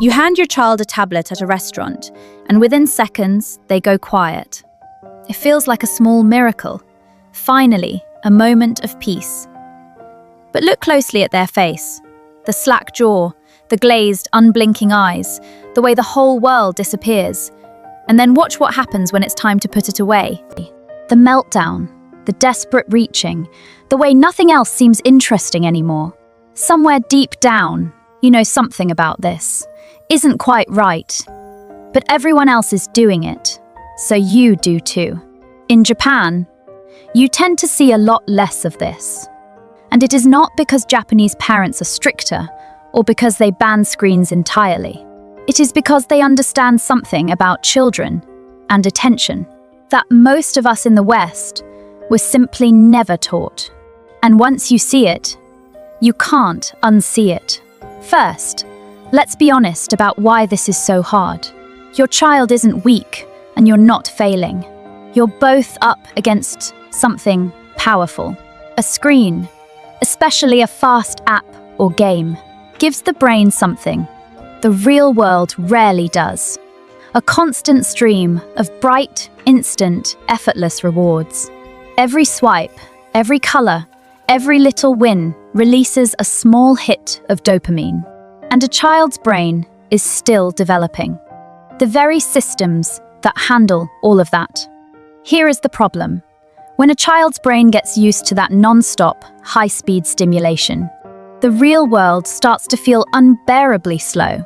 You hand your child a tablet at a restaurant, and within seconds, they go quiet. It feels like a small miracle. Finally, a moment of peace. But look closely at their face. The slack jaw, the glazed, unblinking eyes, the way the whole world disappears. And then watch what happens when it's time to put it away. The meltdown, the desperate reaching, the way nothing else seems interesting anymore. Somewhere deep down, you know something about this isn't quite right. But everyone else is doing it, so you do too. In Japan, you tend to see a lot less of this. And it is not because Japanese parents are stricter or because they ban screens entirely. It is because they understand something about children and attention that most of us in the West were simply never taught. And once you see it, you can't unsee it. First, let's be honest about why this is so hard. Your child isn't weak and you're not failing. You're both up against something powerful. A screen, especially a fast app or game, gives the brain something the real world rarely does. A constant stream of bright, instant, effortless rewards. Every swipe, every color, every little win releases a small hit of dopamine. And a child's brain is still developing. The very systems that handle all of that. Here is the problem. When a child's brain gets used to that non-stop, high-speed stimulation, the real world starts to feel unbearably slow.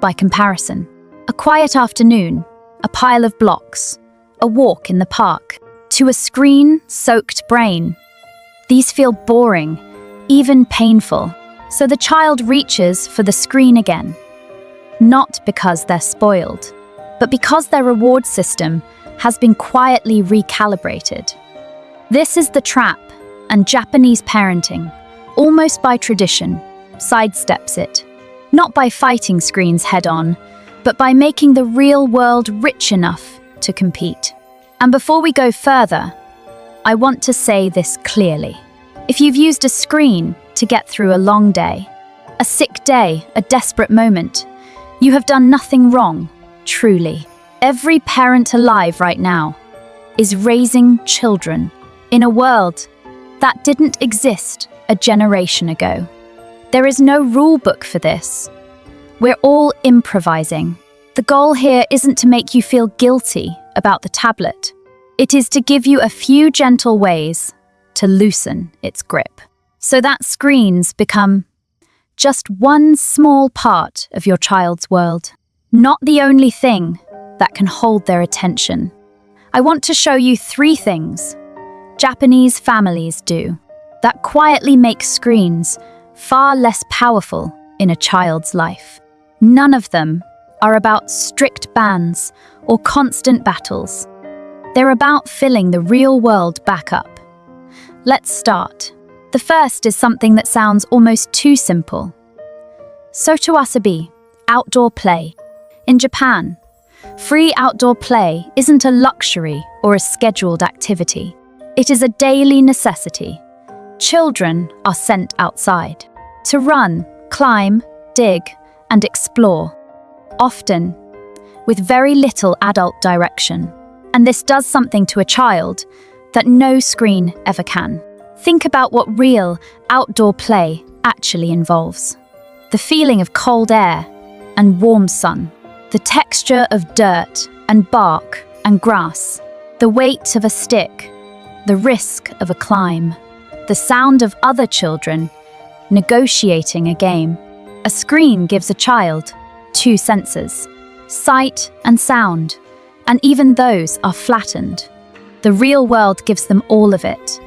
By comparison, a quiet afternoon, a pile of blocks, a walk in the park, to a screen-soaked brain. These feel boring, even painful. So the child reaches for the screen again. Not because they're spoiled, but because their reward system has been quietly recalibrated. This is the trap, and Japanese parenting, almost by tradition, sidesteps it. Not by fighting screens head-on, but by making the real world rich enough to compete. And before we go further, I want to say this clearly. If you've used a screen to get through a long day, a sick day, a desperate moment, you have done nothing wrong, truly. Every parent alive right now is raising children in a world that didn't exist a generation ago. There is no rule book for this. We're all improvising. The goal here isn't to make you feel guilty about the tablet. It is to give you a few gentle ways to loosen its grip, so that screens become just one small part of your child's world, not the only thing that can hold their attention. I want to show you 3 things Japanese families do that quietly make screens far less powerful in a child's life. None of them are about strict bans or constant battles. They're about filling the real world back up. Let's start. The first is something that sounds almost too simple. Sotoasobi, outdoor play. In Japan, free outdoor play isn't a luxury or a scheduled activity. It is a daily necessity. Children are sent outside to run, climb, dig, and explore, often with very little adult direction. And this does something to a child that no screen ever can. Think about what real outdoor play actually involves. The feeling of cold air and warm sun, the texture of dirt and bark and grass, the weight of a stick, the risk of a climb, the sound of other children negotiating a game. A screen gives a child 2 senses, sight and sound, and even those are flattened. The real world gives them all of it,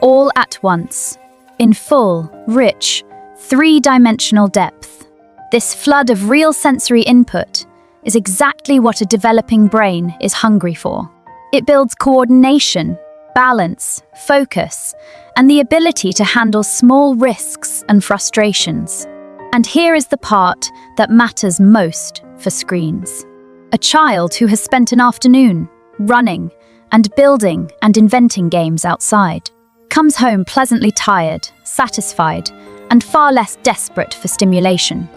all at once, in full, rich, 3-dimensional depth. This flood of real sensory input is exactly what a developing brain is hungry for. It builds coordination, balance, focus, and the ability to handle small risks and frustrations. And here is the part that matters most for screens. A child who has spent an afternoon running and building and inventing games outside comes home pleasantly tired, satisfied, and far less desperate for stimulation.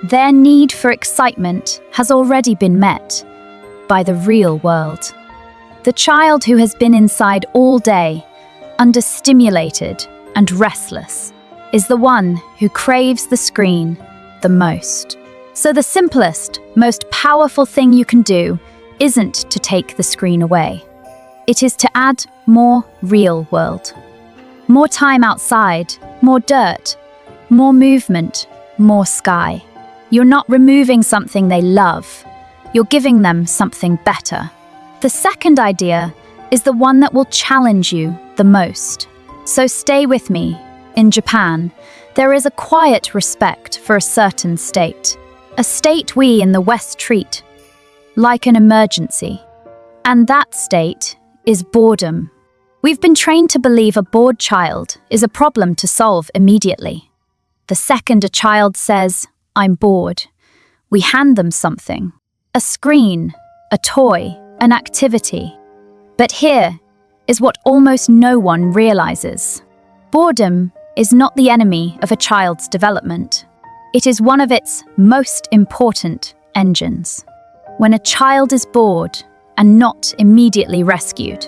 Their need for excitement has already been met by the real world. The child who has been inside all day, understimulated and restless, is the one who craves the screen the most. So the simplest, most powerful thing you can do isn't to take the screen away. It is to add more real world. More time outside, more dirt, more movement, more sky. You're not removing something they love. You're giving them something better. The second idea is the one that will challenge you the most. So stay with me. In Japan, there is a quiet respect for a certain state. A state we in the West treat like an emergency. And that state is boredom. We've been trained to believe a bored child is a problem to solve immediately. The second a child says, "I'm bored," we hand them something. A screen, a toy, an activity. But here is what almost no one realizes. Boredom is not the enemy of a child's development. It is one of its most important engines. When a child is bored and not immediately rescued,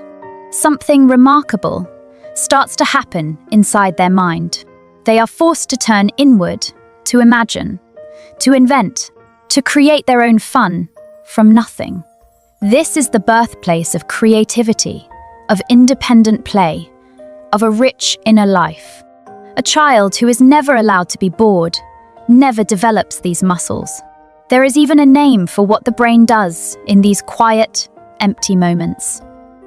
something remarkable starts to happen inside their mind. They are forced to turn inward, to imagine, to invent, to create their own fun from nothing. This is the birthplace of creativity, of independent play, of a rich inner life. A child who is never allowed to be bored never develops these muscles. There is even a name for what the brain does in these quiet, empty moments.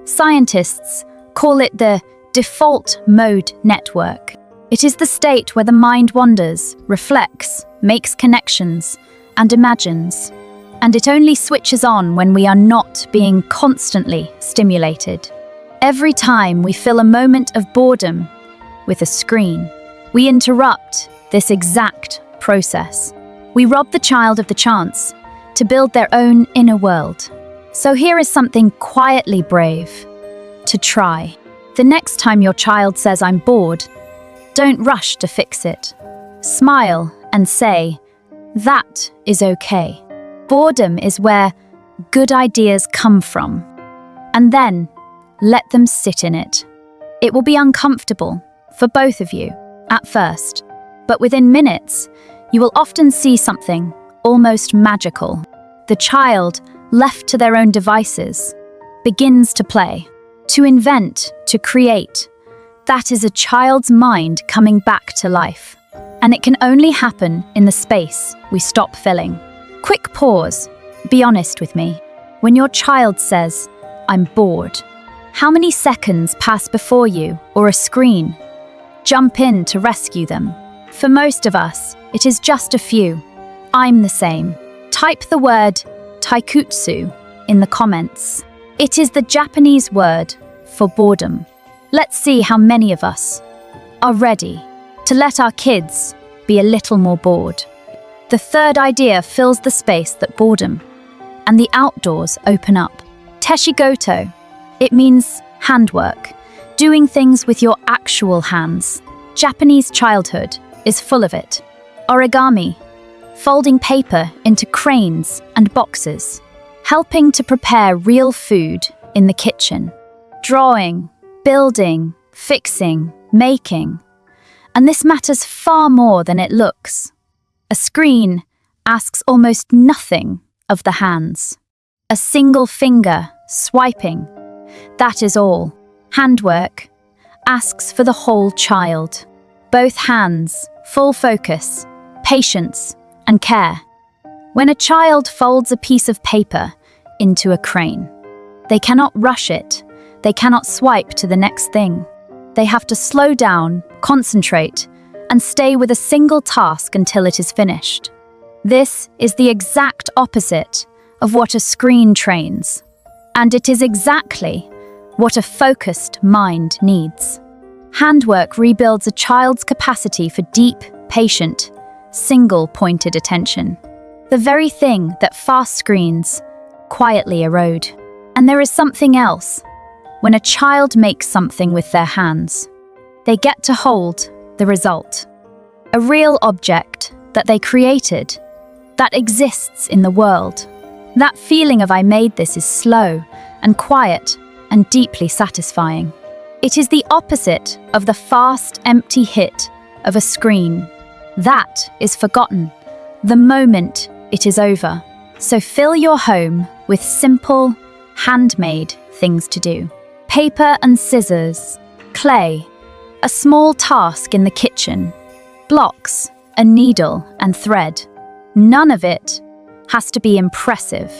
Scientists call it the default mode network. It is the state where the mind wanders, reflects, makes connections, and imagines. And it only switches on when we are not being constantly stimulated. Every time we fill a moment of boredom with a screen, we interrupt this exact process. We rob the child of the chance to build their own inner world. So here is something quietly brave to try. The next time your child says, "I'm bored," don't rush to fix it. Smile and say, "That is okay." Boredom is where good ideas come from. And then let them sit in it. It will be uncomfortable for both of you at first, but within minutes, you will often see something almost magical. The child, left to their own devices, begins to play, to invent, to create. That is a child's mind coming back to life. And it can only happen in the space we stop filling. Quick pause. Be honest with me. When your child says, "I'm bored," how many seconds pass before you or a screen? Jump in to rescue them. For most of us, it is just a few. I'm the same. Type the word Taikutsu in the comments. It is the Japanese word for boredom. Let's see how many of us are ready to let our kids be a little more bored. The third idea fills the space that boredom and the outdoors open up. Teshigoto. It means handwork, doing things with your actual hands. Japanese childhood is full of it. Origami, folding paper into cranes and boxes, helping to prepare real food in the kitchen, drawing, building, fixing, making. And this matters far more than it looks. A screen asks almost nothing of the hands. A single finger swiping, that is all. Handwork asks for the whole child. Both hands, full focus, patience, and care. When a child folds a piece of paper into a crane, they cannot rush it. They cannot swipe to the next thing. They have to slow down, concentrate, and stay with a single task until it is finished. This is the exact opposite of what a screen trains. And it is exactly what a focused mind needs. Handwork rebuilds a child's capacity for deep, patient, single-pointed attention. The very thing that fast screens quietly erode. And there is something else. When a child makes something with their hands, they get to hold the result. A real object that they created, that exists in the world. That feeling of I made this is slow and quiet and deeply satisfying. It is the opposite of the fast, empty hit of a screen. That is forgotten the moment it is over. So fill your home with simple, handmade things to do. Paper and scissors, clay, a small task in the kitchen, blocks, a needle and thread. None of it has to be impressive.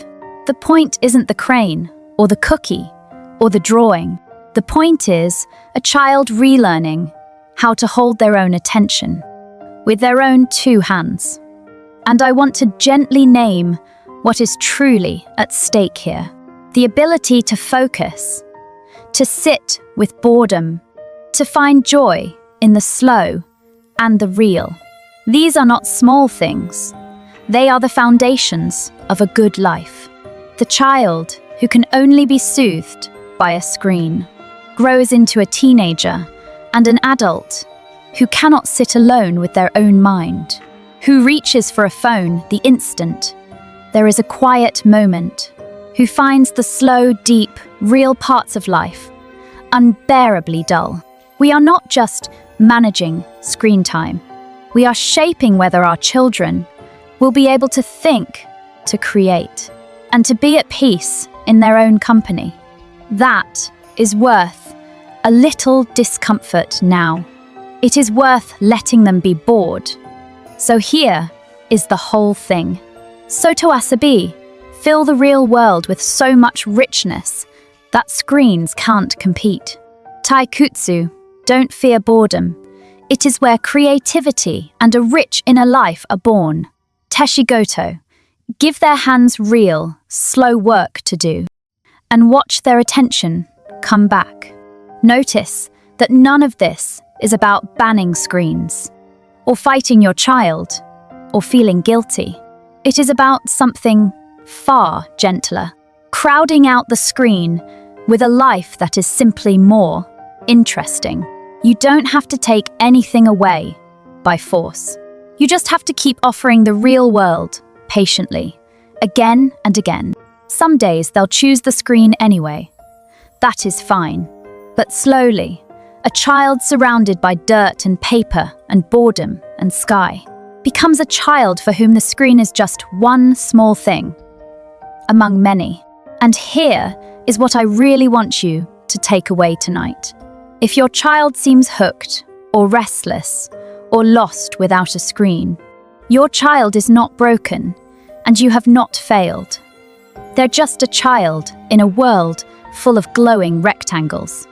The point isn't the crane or the cookie or the drawing. The point is a child relearning how to hold their own attention with their own two hands. And I want to gently name what is truly at stake here. The ability to focus, to sit with boredom, to find joy in the slow and the real. These are not small things. They are the foundations of a good life. The child who can only be soothed by a screen grows into a teenager and an adult who cannot sit alone with their own mind, who reaches for a phone the instant there is a quiet moment, who finds the slow, deep, real parts of life unbearably dull. We are not just managing screen time. We are shaping whether our children will be able to think, to create, and to be at peace in their own company. That is worth a little discomfort now. It is worth letting them be bored. So here is the whole thing. Sotoasobi, fill the real world with so much richness that screens can't compete. Taikutsu, don't fear boredom. It is where creativity and a rich inner life are born. Teshigoto, give their hands real, slow work to do, and watch their attention come back. Notice that none of this is about banning screens, or fighting your child, or feeling guilty. It is about something far gentler, crowding out the screen with a life that is simply more interesting. You don't have to take anything away by force. You just have to keep offering the real world patiently, again and again. Some days they'll choose the screen anyway. That is fine. But slowly, a child surrounded by dirt and paper and boredom and sky becomes a child for whom the screen is just one small thing among many. And here is what I really want you to take away tonight. If your child seems hooked or restless or lost without a screen, your child is not broken and you have not failed. They're just a child in a world full of glowing rectangles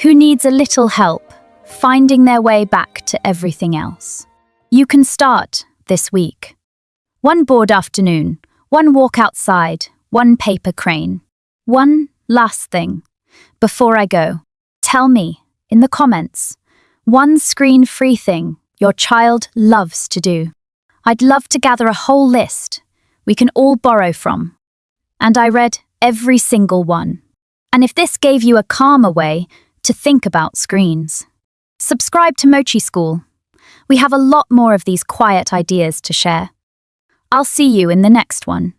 who needs a little help finding their way back to everything else. You can start this week. One bored afternoon, one walk outside, one paper crane. One last thing. Before I go, tell me in the comments one screen-free thing your child loves to do. I'd love to gather a whole list we can all borrow from. And I read every single one. And if this gave you a calmer way to think about screens, subscribe to Mochi School. We have a lot more of these quiet ideas to share. I'll see you in the next one.